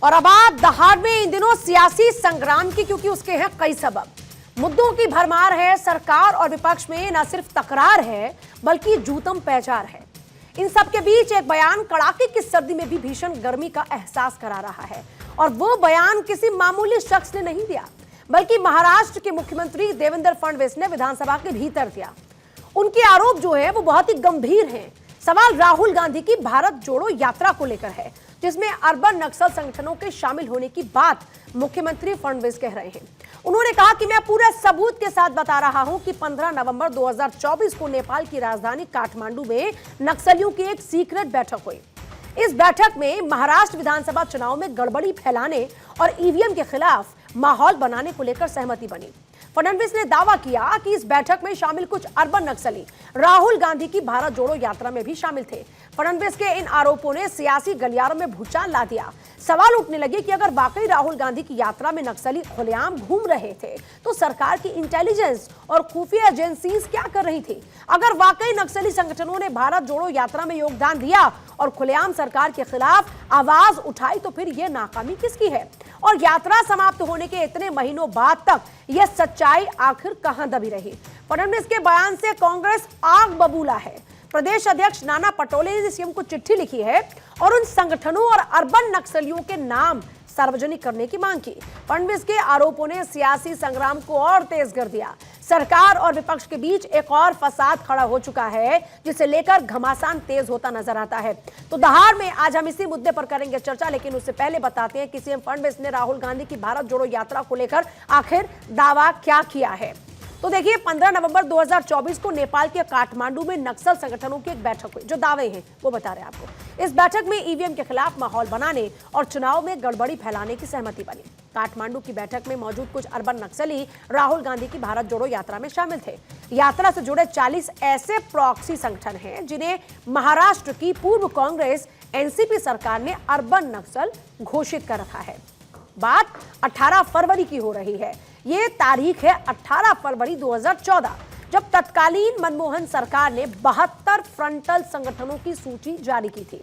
और आबाद दहाड़ में इन दिनों सियासी संग्राम की, क्योंकि उसके हैं कई सबब। मुद्दों की भरमार है, सरकार और विपक्ष में न सिर्फ तकरार है बल्कि जूतम पैजार है। इन सब के बीच एक बयान कड़ाके की सर्दी में भी भीषण गर्मी का एहसास करा रहा है, और वो बयान किसी मामूली शख्स ने नहीं दिया बल्कि महाराष्ट्र के मुख्यमंत्री देवेंद्र फडणवीस ने विधानसभा के भीतर दिया। उनके आरोप जो है वो बहुत ही गंभीर हैं। सवाल राहुल गांधी की भारत जोड़ो यात्रा को लेकर है, जिसमें अर्बन नक्सल संगठनों के शामिल होने की बात मुख्यमंत्री फडणवीस कह रहे हैं। उन्होंने कहा कि मैं पूरे सबूत के साथ बता रहा हूं कि 15 नवंबर 2024 को नेपाल की राजधानी काठमांडू में नक्सलियों की एक सीक्रेट बैठक हुई। इस बैठक में महाराष्ट्र विधानसभा चुनाव में गड़बड़ी फैलाने और ईवीएम के खिलाफ माहौल बनाने को लेकर सहमति बनी। फडणवीस ने दावा किया कि इस बैठक में शामिल कुछ अर्बन नक्सली राहुल गांधी की भारत जोड़ो यात्रा में भी शामिल थे। फडणवीस के इन आरोपों ने सियासी गलियारों में भूचाल ला दिया। सवाल उठने लगे कि अगर वाकई राहुल गांधी की यात्रा में नक्सली खुलेआम घूम रहे थे तो सरकार की इंटेलिजेंस और खुफिया एजेंसीज क्या कर रही थी? अगर वाकई नक्सली संगठनों ने भारत जोड़ो यात्रा में योगदान दिया और खुलेआम सरकार के खिलाफ आवाज उठाई तो फिर यह नाकामी किसकी है? और यात्रा समाप्त होने के इतने महीनों बाद तक यह सच्चाई आखिर कहां दबी रही? फडणवीस के बयान से कांग्रेस आग बबूला है। प्रदेश अध्यक्ष नाना पटोले ने सीएम को चिट्ठी लिखी है और उन संगठनों और अर्बन नक्सलियों के नाम सार्वजनिक करने की मांग की। फडणवीस के आरोपों ने सियासी संग्राम को और तेज कर दिया। सरकार और विपक्ष के बीच एक और फसाद खड़ा हो चुका है, जिसे लेकर घमासान तेज होता नजर आता है। तो दहाड़ में आज हम इसी मुद्दे पर करेंगे चर्चा, लेकिन उससे पहले बताते हैं कि सीएम फडणवीस ने राहुल गांधी की भारत जोड़ो यात्रा को लेकर आखिर दावा क्या किया है। तो देखिए, 15 नवंबर 2024 को नेपाल के काठमांडू में नक्सल संगठनों की एक बैठक हुई। जो दावे हैं वो बता रहे हैं आपको। इस बैठक में ईवीएम के खिलाफ माहौल बनाने और चुनाव में गड़बड़ी फैलाने की सहमति बनी। काठमांडू की बैठक में मौजूद कुछ अर्बन नक्सली राहुल गांधी की भारत जोड़ो यात्रा में शामिल थे। यात्रा से जुड़े 40 ऐसे प्रॉक्सी संगठन हैं जिन्हें महाराष्ट्र की पूर्व कांग्रेस एनसीपी सरकार ने अर्बन नक्सल घोषित कर रखा है। बात 18 फरवरी की हो रही है। ये तारीख है 18 फरवरी 2014, जब तत्कालीन मनमोहन सरकार ने 72 फ्रंटल संगठनों की सूची जारी की थी।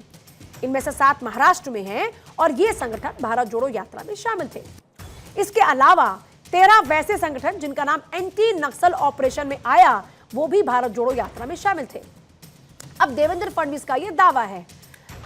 इनमें से 7 महाराष्ट्र में हैं और ये संगठन भारत जोड़ो यात्रा में शामिल थे। इसके अलावा 13 वैसे संगठन जिनका नाम एंटी नक्सल ऑपरेशन में आया, वो भी भारत जोड़ो यात्रा में शामिल थे। अब देवेंद्र फडणवीस का ये दावा है।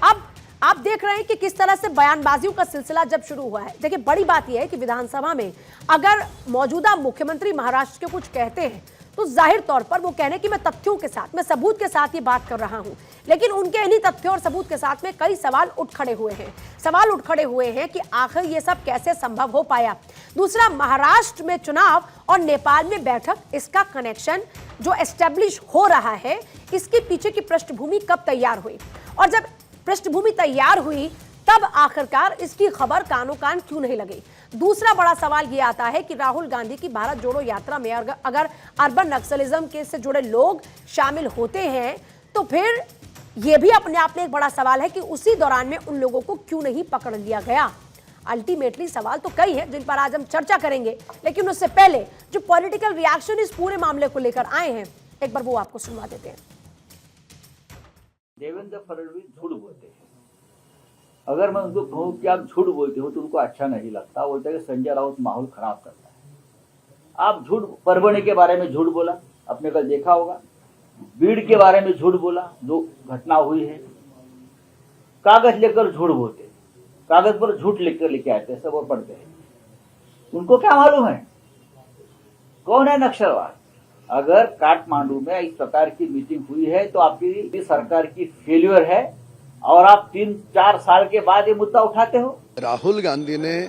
अब आप देख रहे हैं कि किस तरह से बयानबाजियों का सिलसिला जब शुरू हुआ है। देखिए, बड़ी बात यह है कि विधानसभा में अगर मौजूदा मुख्यमंत्री महाराष्ट्र के कुछ कहते हैं तो जाहिर तौर पर वो कहने कि मैं तथ्यों के साथ, मैं सबूत के साथ ये बात कर रहा हूं। लेकिन उनके इन्हीं तथ्यों और सबूत के साथ में कई सवाल उठ खड़े हुए हैं। सवाल उठ खड़े हुए हैं कि आखिर ये सब कैसे संभव हो पाया। दूसरा, महाराष्ट्र में चुनाव और नेपाल में बैठक, इसका कनेक्शन जो एस्टेब्लिश हो रहा है, इसके पीछे की पृष्ठभूमि कब तैयार हुई, और जब पृष्ठभूमि तैयार हुई तब आखिरकार इसकी खबर कानों कान क्यों नहीं लगी? दूसरा बड़ा सवाल यह आता है कि राहुल गांधी की भारत जोड़ो यात्रा में अगर अर्बन नक्सलिज्म के से जुड़े लोग शामिल होते हैं तो फिर यह भी अपने आप में एक बड़ा सवाल है कि उसी दौरान में उन लोगों को क्यों नहीं पकड़ लिया गया। अल्टीमेटली सवाल तो कई हैं जिन पर आज हम चर्चा करेंगे, लेकिन उससे पहले जो पॉलिटिकल रिएक्शन इस पूरे मामले को लेकर आए हैं, एक बार वो आपको सुनवा देते हैं। देवेंद्र फडणवीस झूठ बोलते हैं। अगर मैं उनको कहूँ कि आप झूठ बोलते हो तो उनको अच्छा नहीं लगता। बोलते हैं कि संजय राउत माहौल खराब करता है। आप झूठ, परभणी के बारे में झूठ बोला, आपने कल देखा होगा। बीड़ के बारे में झूठ बोला, जो घटना हुई है। कागज लेकर झूठ बोलते, कागज पर झूठ लिखकर लेके आते, सब वो पढ़ते हैं। उनको क्या मालूम है कौन है नक्सलवाद? अगर काठमांडू में इस प्रकार की मीटिंग हुई है तो आपकी सरकार की फेल्यूर है, और आप 3-4 साल के बाद ये मुद्दा उठाते हो। राहुल गांधी ने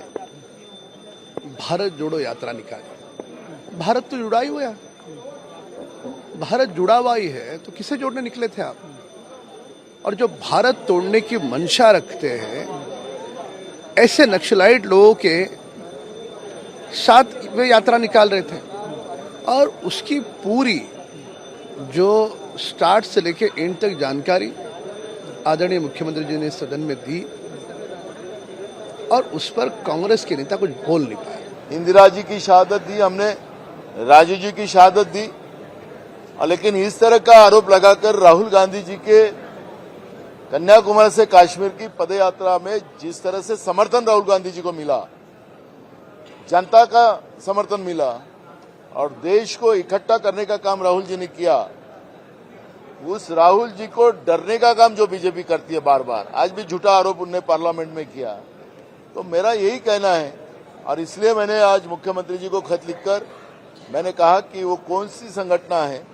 भारत जोड़ो यात्रा निकाली। भारत तो जुड़ा ही हुआ है, भारत जुड़ा हुआ ही है, तो किसे जोड़ने निकले थे आप? और जो भारत तोड़ने की मंशा रखते हैं, ऐसे नक्सलाइट लोगों के साथ वे यात्रा निकाल रहे थे, और उसकी पूरी जो स्टार्ट से लेके एंड तक जानकारी आदरणीय मुख्यमंत्री जी ने सदन में दी, और उस पर कांग्रेस के नेता कुछ बोल नहीं पाए। इंदिरा जी की शहादत दी हमने, राजीव जी की शहादत दी, लेकिन इस तरह का आरोप लगाकर राहुल गांधी जी के कन्याकुमारी से कश्मीर की पदयात्रा में जिस तरह से समर्थन राहुल गांधी जी को मिला, जनता का समर्थन मिला और देश को इकट्ठा करने का काम राहुल जी ने किया, उस राहुल जी को डरने का काम जो बीजेपी करती है बार बार, आज भी झूठा आरोप उन्होंने पार्लियामेंट में किया। तो मेरा यही कहना है और इसलिए मैंने आज मुख्यमंत्री जी को खत लिखकर मैंने कहा कि वो कौन सी संगठन है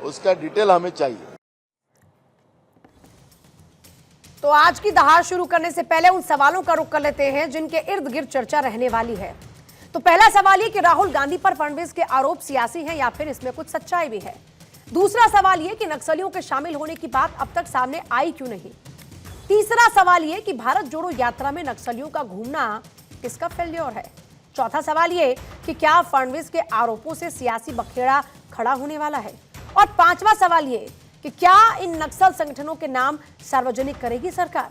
उसका डिटेल हमें चाहिए। तो आज की दहाड़ शुरू करने से पहले उन सवालों का रुख कर लेते हैं जिनके इर्द गिर्द चर्चा रहने वाली है। तो पहला सवाल ये कि राहुल गांधी पर फडणवीस के आरोप सियासी हैं या फिर इसमें कुछ सच्चाई भी है। दूसरा सवाल ये कि नक्सलियों के शामिल होने की बात अब तक सामने आई क्यों नहीं। तीसरा सवाल ये कि भारत जोड़ो यात्रा में नक्सलियों का घूमना किसका फेल्योर है। चौथा सवाल ये कि क्या फडणवीस के आरोपों से सियासी बखेड़ा खड़ा होने वाला है। और पांचवा सवाल ये कि क्या इन नक्सल संगठनों के नाम सार्वजनिक करेगी सरकार।